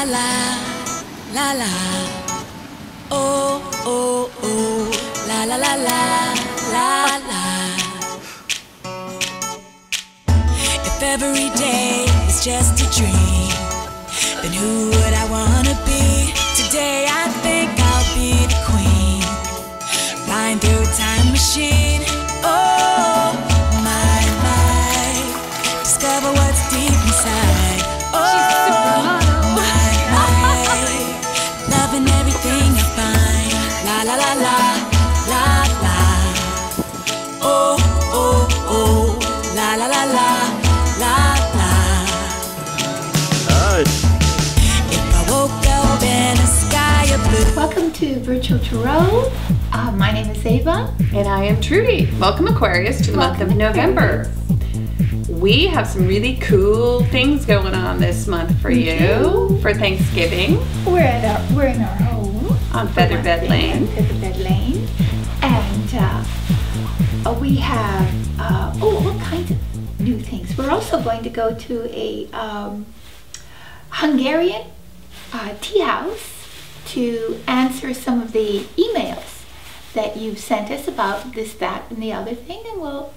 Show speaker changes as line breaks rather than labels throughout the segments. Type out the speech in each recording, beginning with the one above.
la, la la. Oh, oh, oh. La la la la, la la. If every day is just a dream, then who would I wanna be? Today I think I'll be the queen, flying through a time machine. Oh, my, discover what's deep inside. Oh, my, loving everything I find. La la la la, la la. Oh, oh, oh, la la la la, la la. If I woke up in a sky of blue.
Welcome to Virtual Tarot. My name is Ava.
And I am Trudy. Welcome, Aquarius, to the month of November. We have some really cool things going on this month for you for Thanksgiving.
We're in our home
on Featherbed Lane.
And we have all kinds of new things. We're also going to go to a Hungarian tea house to answer some of the emails that you've sent us about this, that, and the other thing, and we'll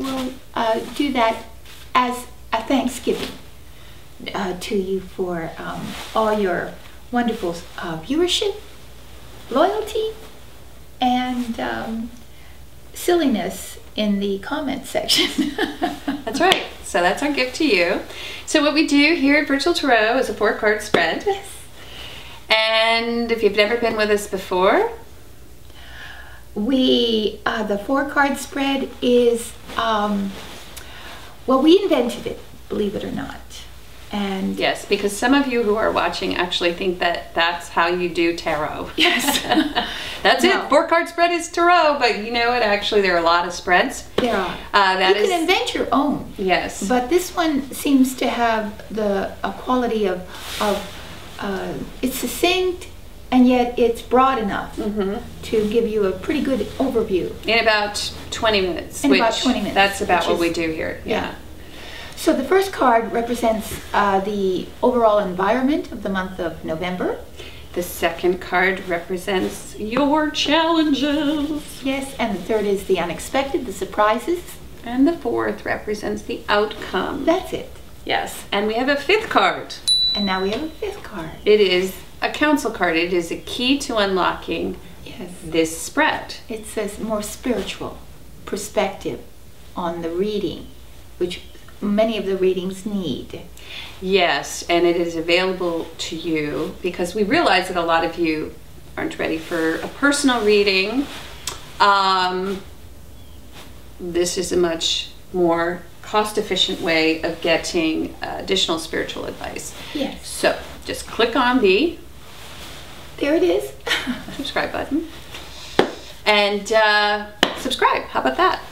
do that as a Thanksgiving to you for all your wonderful viewership, loyalty, and silliness in the comments section.
That's right. So that's our gift to you. So what we do here at Virtual Tarot is a 4-card spread.
Yes.
And if you've never been with us before,
the 4-card spread is, well, we invented it, believe it or not. And
yes, because some of you who are watching actually think that that's how you do tarot.
Yes.
That's it. 4-card spread is tarot, but you know what? Actually, there are a lot of spreads.
There are. You can invent your own.
Yes.
But this one seems to have the quality of it's succinct, and yet it's broad enough to give you a pretty good overview.
In about 20 minutes.
About 20 minutes.
That's about what we do here. Yeah.
So the first card represents the overall environment of the month of November.
The second card represents your challenges.
Yes, and the third is the unexpected, the surprises.
And the fourth represents the outcome.
That's it.
Yes, and we have a 5th card.
And now we have a 5th card.
It is a council card. It is a key to unlocking this spread.
It says more spiritual perspective on the reading, which many of the readings need.
Yes, and it is available to you because we realize that a lot of you aren't ready for a personal reading. This is a much more cost-efficient way of getting additional spiritual advice.
Yes.
So just click on the
there it is
subscribe button and subscribe. How about that?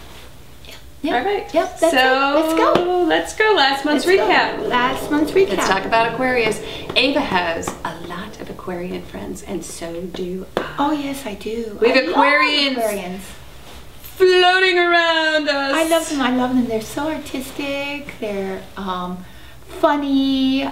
Yeah.
All right.
Yep. That's
so
it.
Let's go. Last month's recap.
Last month's recap.
Let's talk about Aquarius. Ava has a lot of Aquarian friends, and so do I.
Oh yes, I do.
We have Aquarians floating around us.
I love them. I love them. They're so artistic. They're funny.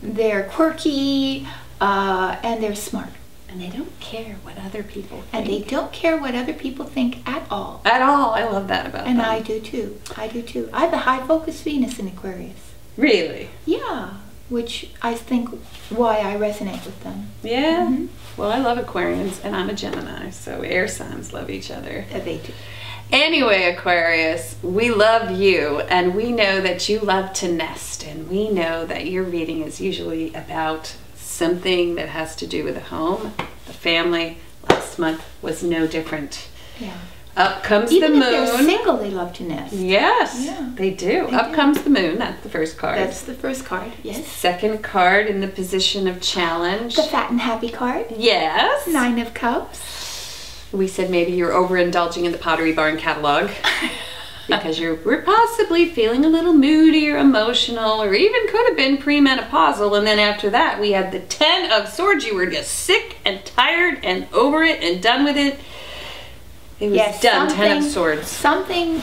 They're quirky, and they're smart.
And they don't care what other people think.
And they don't care what other people think at all.
At all. I love that about them.
And I do too. I do too. I have a high focus Venus in Aquarius.
Really?
Yeah. Which I think why I resonate with them.
Yeah. Well, I love Aquarians, and I'm a Gemini, so air signs love each other.
They do.
Anyway, Aquarius, we love you, and we know that you love to nest, and we know that your reading is usually about something that has to do with the home, the family. Last month was no different.
Yeah.
Up comes
Even
the moon.
Even if they're single, they love to nest.
Yes,
yeah,
they do. Up comes the moon. That's the first card.
That's the first card, yes.
Second card in the position of challenge.
The fat and happy card.
Yes.
9 of Cups.
We said maybe you're overindulging in the Pottery Barn catalog. Because we're possibly feeling a little moody or emotional, or even could have been premenopausal, and then after that we had the 10 of Swords. You were just sick and tired and over it and done with it. It was done. 10 of Swords.
Something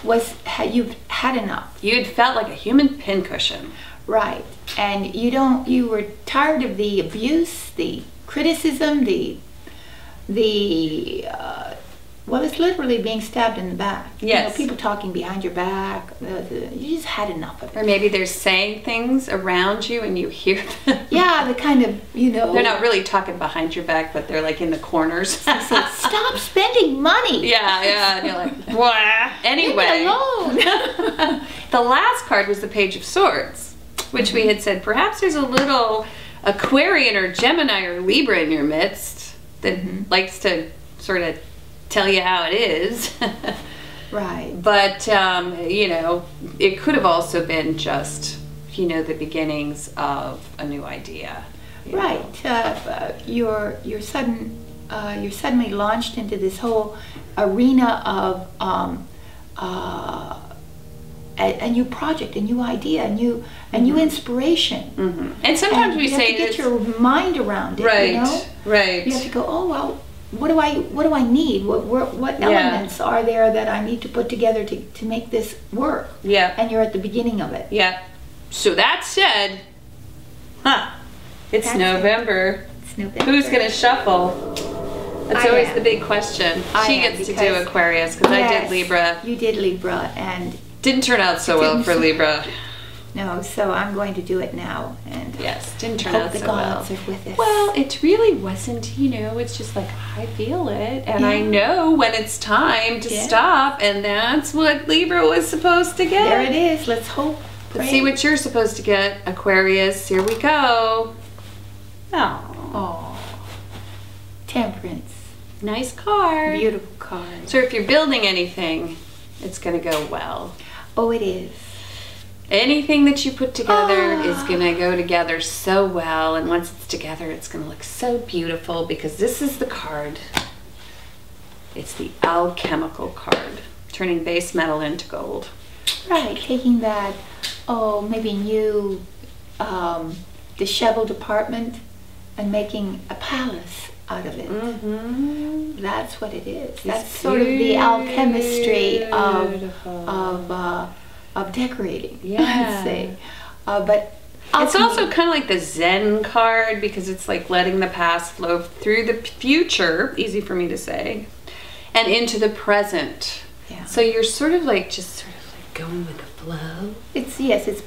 was, you've had enough.
You'd felt like a human pincushion.
Right. And you were tired of the abuse, the criticism, well, it's literally being stabbed in the back.
Yes.
You know, people talking behind your back. You just had enough of it.
Or maybe they're saying things around you and you hear them.
Yeah, the kind of, you know.
They're not really talking behind your back, but they're like in the corners.
Say, stop spending money.
Yeah, and you're like, what? Anyway.
Leave me alone.
The last card was the Page of Swords, which we had said perhaps there's a little Aquarian or Gemini or Libra in your midst that likes to sort of tell you how it is.
Right.
But, you know, it could have also been just, you know, the beginnings of a new idea.
Right. You're suddenly launched into this whole arena of a new project, a new idea, a new inspiration.
And sometimes
and
we say
you have to get your mind around it.
Right.
You know?
Right.
You have to go, oh well, what do I need? What elements are there that I need to put together to make this work?
Yeah.
And you're at the beginning of it.
Yeah. So that said, it's
That's
November.
It's November.
Who's going to shuffle? That's
I
always
am.
the big question.
I
She
am,
gets to do
because-
Aquarius because I did
Yes,
Libra.
You did Libra, and
Didn't turn out so well for Libra.
no, so I'm going to do it now. And
Yes, didn't turn
hope
out
the
so well.
gods are with us.
Well, it really wasn't, you know, it's just like I feel it and I
Yeah.
know when it's time to
Yeah.
stop, and that's what Libra was supposed to get.
there it is. Let's hope.
Let's
pray.
see what you're supposed to get, Aquarius. Here we go.
Oh, Temperance.
Nice card.
Beautiful card.
So if you're building anything, it's going to go well.
Oh, it is.
Anything that you put together is going to go together so well, and once it's together, it's going to look so beautiful because this is the card. It's the alchemical card, turning base metal into gold.
Right, taking that, maybe new disheveled apartment and making a palace out of it. That's what it is. That's sort of the alchemistry of decorating.
Yeah.
I'd say, but
It's
ultimately-
also kind of like the Zen card because it's like letting the past flow through the future, easy for me to say, and into the present.
Yeah.
So you're sort of like going with the flow.
It's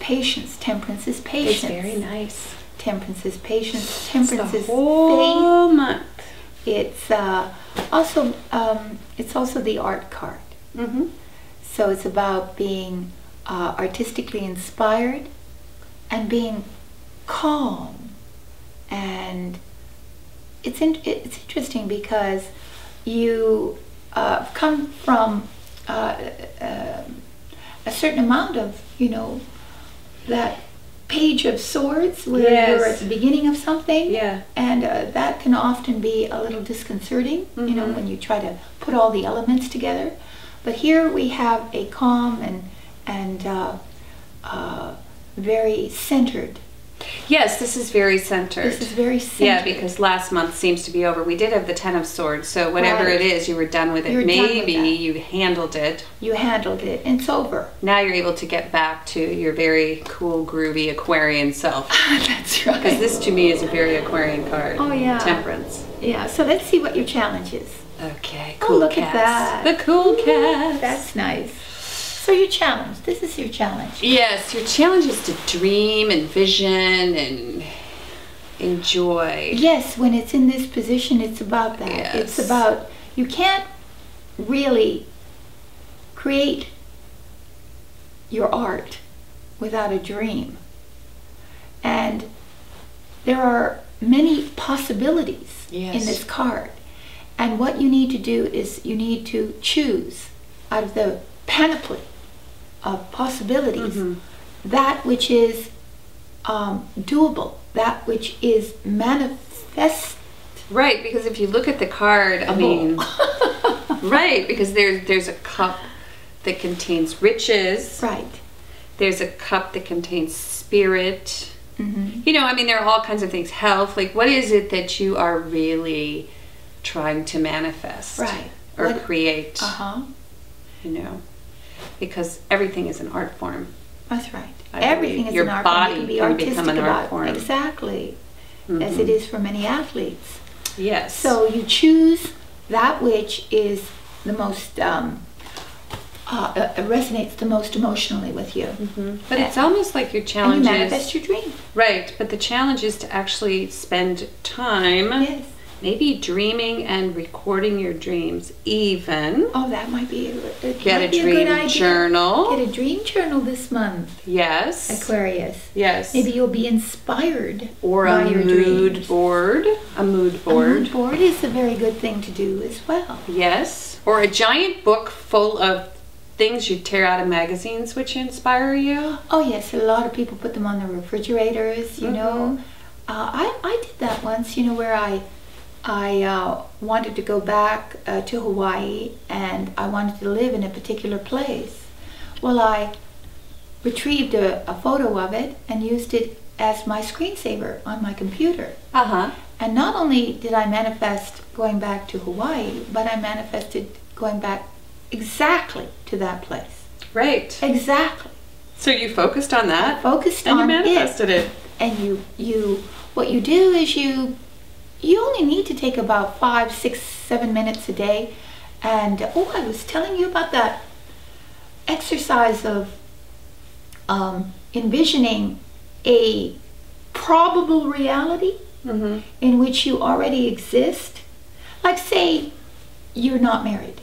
patience. Temperance is
It's
patience.
very nice.
Temperance is patience.
It's
Temperance
the
is faith.
whole month.
It's also the art card. So it's about being artistically inspired and being calm. And it's interesting because you come from a certain amount of, you know, that Page of Swords where you're at the beginning of something.
Yeah.
And that can often be a little disconcerting, you know, when you try to put all the elements together. But here we have a calm and very centered.
Yes, this is very centered.
This is very centered.
Yeah, because last month seems to be over. We did have the Ten of Swords, so whatever
Right.
it is, you were done with it.
You were done with
Maybe
that.
you handled it.
You handled it, and it's over.
Now you're able to get back to your very cool, groovy Aquarian self.
That's right.
Because this to me is a very Aquarian card.
Oh, yeah.
Temperance.
Yeah, so let's see what your challenge is.
Okay,
Oh,
cool
look at
cats.
that.
The cool cats.
That's nice. So your challenge, this is your challenge.
Yes, your challenge is to dream and vision and enjoy.
Yes, when it's in this position, it's about that.
Yes.
It's about, you can't really create your art without a dream. And there are many possibilities
Yes.
in this card. And what you need to do is you need to choose out of the panoply of possibilities that which is doable, that which is manifest.
Right, because if you look at the card, I mean, right, because there's a cup that contains riches.
Right.
There's a cup that contains spirit. You know, I mean, there are all kinds of things. Health, like what is it that you are really trying to manifest?
Right.
Or
What-
create,
Uh-huh.
you know, because everything is an art form.
That's right.
I
Everything
believe
is
your
an art
body
form. You can be
can
artistic
become an art
about
form.
exactly, as it is for many athletes.
Yes.
So you choose that which is the most resonates the most emotionally with you.
But it's almost like your
And
challenge
you
is
manifest your dream.
right. But the challenge is to actually spend time,
Yes.
maybe dreaming and recording your dreams. Even
Oh, that might be
get a
might be
dream
good idea.
journal.
Get a dream journal this month,
Yes.
Aquarius.
Yes.
Maybe you'll be inspired
Or
by
a
your
mood
dreams.
board. A mood
A
board.
mood board is a very good thing to do as well.
Yes. Or a giant book full of things you tear out of magazines which inspire you.
Oh yes, a lot of people put them on their refrigerators. You know, I did that once. You know, where I wanted to go back to Hawaii, and I wanted to live in a particular place. Well, I retrieved a photo of it and used it as my screensaver on my computer. And not only did I manifest going back to Hawaii, but I manifested going back exactly to that place.
Right.
Exactly.
So you focused on that.
Focused
and
on
you manifested it.
And you what you do is you only need to take about 5, 6, 7 minutes a day. And I was telling you about that exercise of envisioning a probable reality in which you already exist. Like, say you're not married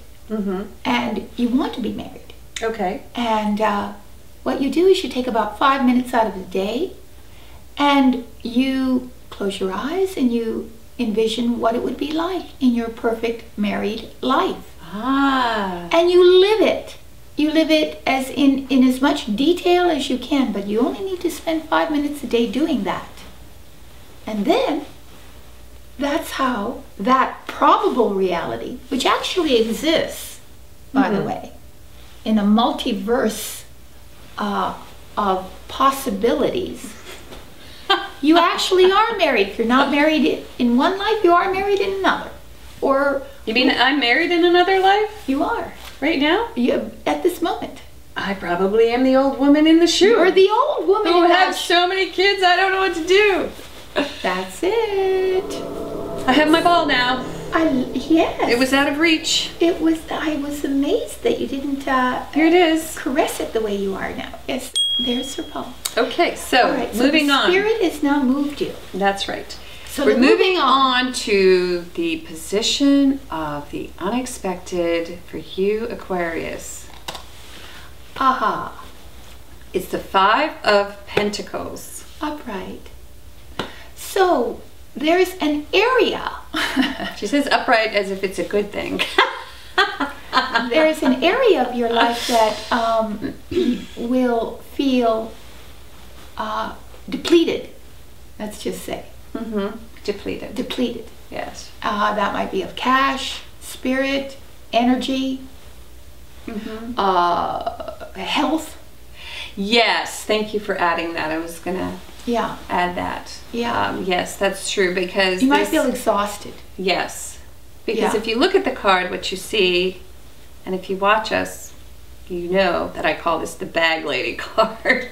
and you want to be married.
Okay.
And what you do is you take about 5 minutes out of the day and you close your eyes and you envision what it would be like in your perfect married life. And you live it. You live it as in as much detail as you can, but you only need to spend 5 minutes a day doing that. And then that's how that probable reality, which actually exists, by the way, in a multiverse of possibilities, you actually are married. If you're not married in one life, you are married in another. Or
You mean I'm married in another life?
you are.
Right now?
At this moment.
I probably am the old woman in the shoe.
You're the old woman
who
who
has
has...
so many kids I don't know what to do.
That's it.
I have my ball now.
Yes.
It was out of reach.
I was amazed that you didn't
Here it is.
caress it the way you are now. Yes, there's her ball.
Okay, so
All right,
moving
so the
on.
Spirit has now moved you.
That's right.
So
We're
the
moving on to the position of the unexpected for you, Aquarius.
Aha.
It's the 5 of Pentacles.
Upright. So there's an area.
She says upright as if it's a good thing.
There's an area of your life that will feel depleted. Let's just say.
Depleted.
Depleted.
Yes.
That might be of cash, spirit, energy, health.
Yes, thank you for adding that. I was going to
Yeah.
add that.
Yeah.
Yes, that's true because
You might
this-
feel exhausted.
Yes, because
Yeah.
if you look at the card, what you see, and if you watch us, you know that I call this the bag lady card.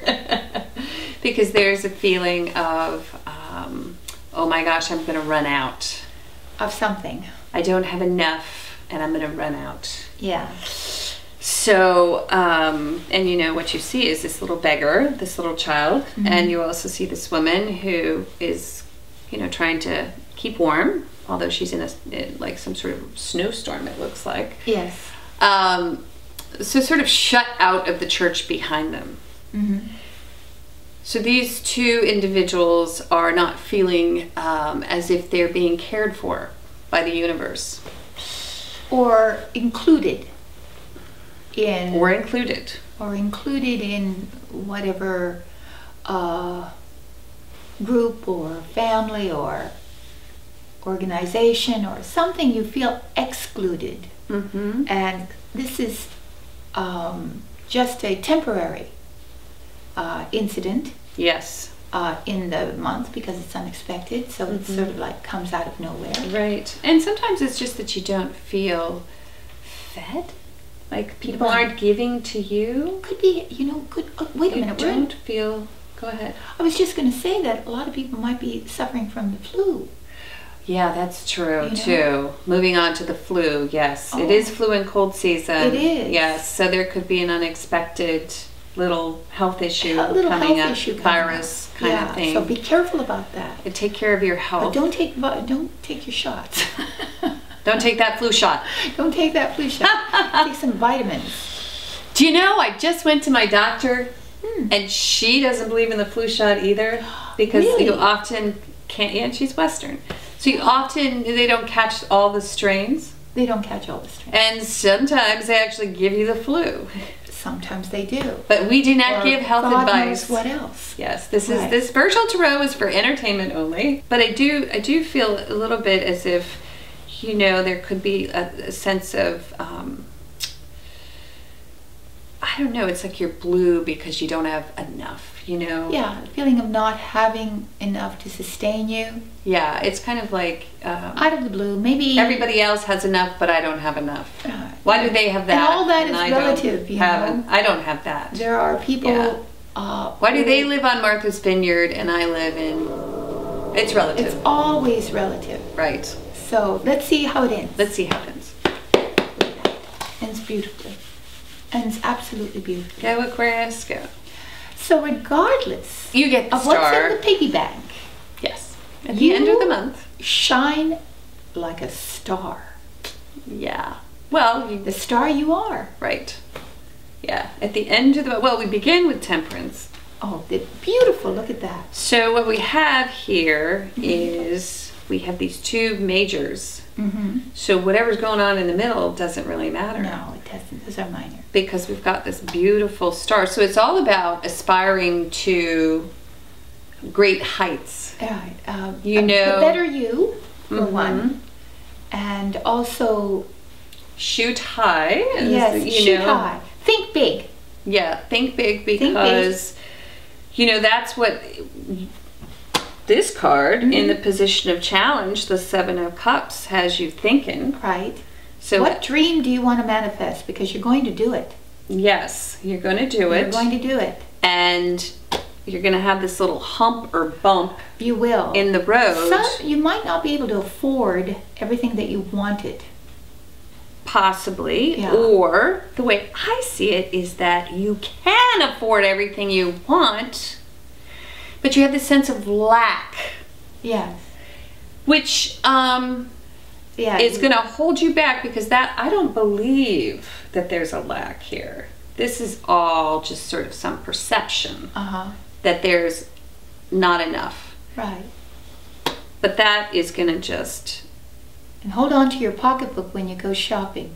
Because there's a feeling of, oh my gosh, I'm going to run out.
Of something.
I don't have enough and I'm going to run out.
Yeah.
So, and you know what you see is this little beggar, this little child, and you also see this woman who is, you know, trying to keep warm, although she's in like some sort of snowstorm, it looks like.
Yes.
So sort of shut out of the church behind them. So these two individuals are not feeling as if they're being cared for by the universe.
Or included in...
Or included.
Or included in whatever group or family or organization or something you feel excluded. And this is just a temporary incident.
Yes.
In the month because it's unexpected, so it sort of like comes out of nowhere.
Right. And sometimes it's just that you don't feel fed Like people
Right.
aren't giving to you.
Could be, wait a
You
minute.
don't feel. Go ahead.
I was just going to say that a lot of people might be suffering from the flu.
Yeah, that's true
You know?
too. Moving on to the flu, yes. It
Oh.
is flu and cold season.
It is.
Yes, so there could be an unexpected little health issue
A little
coming
health
up,
issue coming
virus
up.
kind
Yeah,
of thing.
so be careful about that.
And take care of your health.
But don't take your shots.
Don't take that flu shot.
Don't take that flu shot. Take some vitamins.
Do you know, I just went to my doctor and she doesn't believe in the flu shot either because
Really?
you often can't, yeah, and she's Western. So you often, they don't catch all the strains
They don't catch all the strains.
and sometimes they actually give you the flu.
Sometimes they do.
But we do not
Or
give health
God
advice.
knows what else?
Yes, this
Right.
is this virtual tarot is for entertainment only. But I do feel a little bit as if, there could be a sense of I don't know. It's like you're blue because you don't have enough.
Yeah, the feeling of not having enough to sustain you.
Yeah, it's kind of like
Out of the blue, maybe
everybody else has enough, but I don't have enough. Why do they have that?
And all that is
I don't
relative,
have- I don't have that.
There are people.
Yeah. Why do they live on Martha's Vineyard and I live in? It's relative,
It's always relative.
right?
So let's see how it ends.
Let's see how it ends.
Ends beautifully. Ends absolutely beautifully.
Go Aquarius, go.
So regardless
You get the
of what's
star.
in the piggy bank,
Yes. At the end of the month.
shine like a star.
Yeah. Well,
The star you are.
right. Yeah. At the end of the we begin with Temperance.
Oh, they're beautiful. Look at that.
So what we have here is we have these two majors.
Mm-hmm.
So whatever's going on in the middle doesn't really matter.
No, it doesn't. Those are minor.
Because we've got this beautiful star. So it's all about aspiring to great heights.
All right.
You know-
the better you, for
Mhm.
one, and also
Shoot high. as
yes,
you
shoot
know.
high. Think big.
Yeah, think big
big.
because, that's what this card in the position of challenge, the Seven of Cups, has you thinking.
Right.
So,
What dream do you want to manifest? Because you're going to do it.
yes, you're going to do
You're
it.
going to do it.
And you're going to have this little hump or bump
You will.
in the road.
You might not be able to afford everything that you wanted.
Possibly.
Yeah.
Or the way I see it is that you can afford everything you want, but you have this sense of lack,
Yes.
which
Yeah.
is going to hold you back because I don't believe that there's a lack here. This is all just sort of some perception
Uh-huh.
that there's not enough.
Right.
But that is going to just,
And hold on to your pocketbook when you go shopping.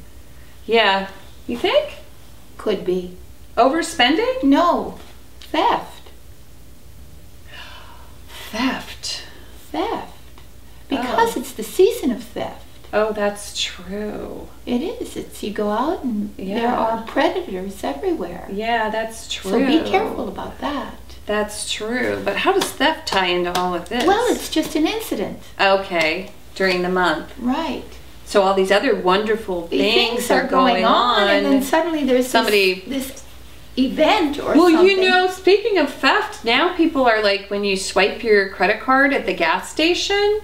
yeah, you think?
Could be.
Overspending?
No. Theft.
Theft.
Theft. Because it's the season of theft.
Oh, that's true.
It is. It's you go out and there
Yeah.
are predators everywhere.
Yeah, that's true.
So be careful about that.
That's true. But how does theft tie into all of this?
Well, it's just an incident.
okay during the month.
Right.
So all these other wonderful things are going on,
and then suddenly there's
somebody
this event or
well,
something.
speaking of theft, now people are like when you swipe your credit card at the gas station,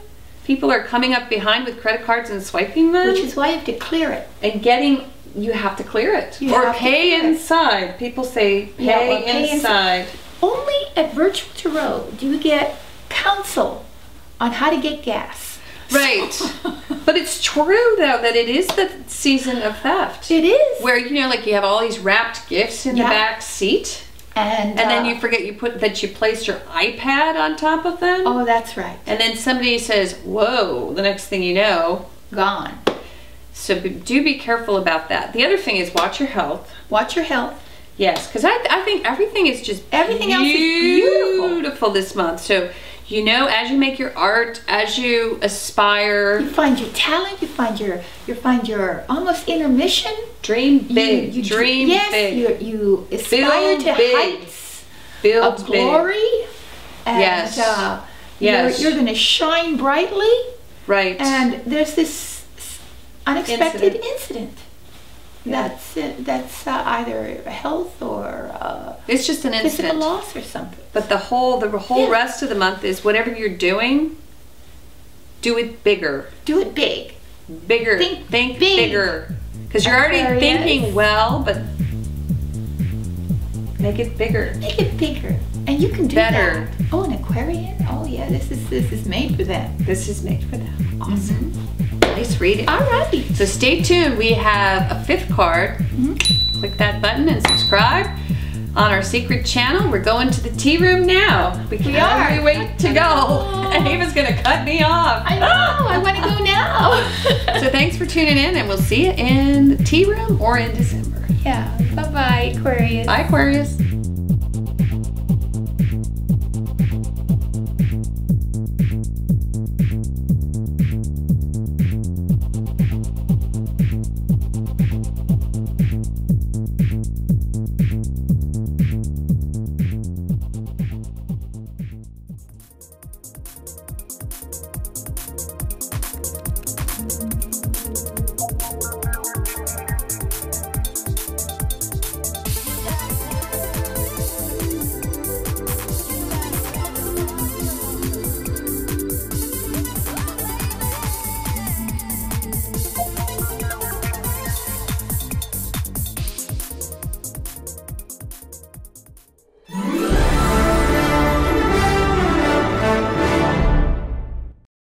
people are coming up behind with credit cards and swiping them.
Which is why you have to clear it.
And you have to clear it.
You
or
have to
pay
clear it.
inside. People say pay,
Yeah, well, pay
inside.
Only at Virtual Tarot do you get counsel on how to get gas.
Right. But it's true though that it is the season of theft.
It is.
Where like you have all these wrapped gifts in the
Yeah.
back seat.
And
And then you forget you placed your iPad on top of them.
Oh, that's right.
And then somebody says, whoa, the next thing you know,
Gone.
so do be careful about that. The other thing is watch your health.
Watch your health.
Yes, because I think everything is just
Everything else is beautiful.
beautiful this month. So, as you make your art, as you aspire,
You find your talent. You find your almost inner mission.
dream big,
You
dream
yes,
big,
you aspire
Build
to
big.
heights
build
of glory. And,
Yes. Yes.
You're going to shine brightly.
right?
And there's this unexpected incident. that's either health or
it's just an
physical
instant
loss or something.
But the whole rest of the month is whatever you're doing, do it bigger.
Do it big.
Bigger.
Think
Think
big.
bigger. Because you're already
Aquarius.
thinking well, but make it bigger.
Make it bigger, and you can do
Better.
that. Oh, an Aquarian. Oh yeah, this is made for them.
This is made for them. Awesome. Nice reading.
Alrighty.
So stay tuned. We have a 5th card. Click that button and subscribe on our secret channel. We're going to the tea room now. We can hardly wait to go. And Ava's gonna cut me off.
I know. I want to go now.
So thanks for tuning in, and we'll see you in the tea room or in December.
Yeah. Bye bye, Aquarius.
Bye, Aquarius.